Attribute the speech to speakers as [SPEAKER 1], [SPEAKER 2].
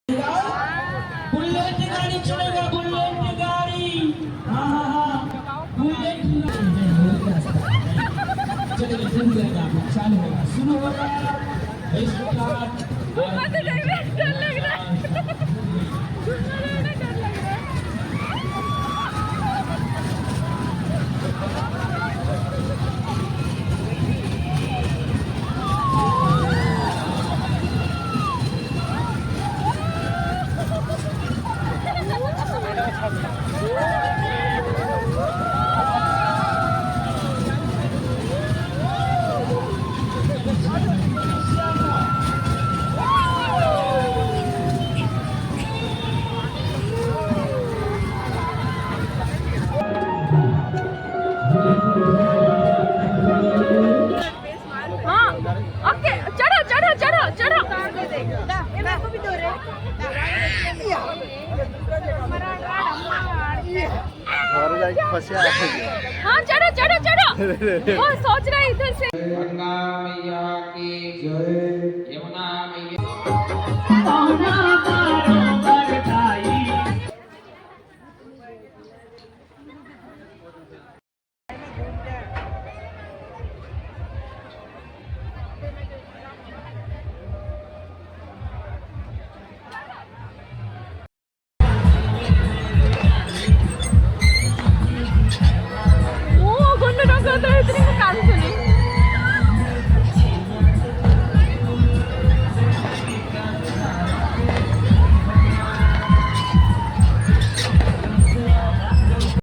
[SPEAKER 1] Bullet गाड़ी चलेगा, bullet गाड़ी। हाँ हाँ हाँ, बुलेट चलिए शुरू करेगा, चालू होगा, शुरू होगा।
[SPEAKER 2] हाँ चढ़ो चढ़ो चढ़ो। वो सोच रहा है इधर से।
[SPEAKER 1] गंगा मैया की जय, यमुना मैया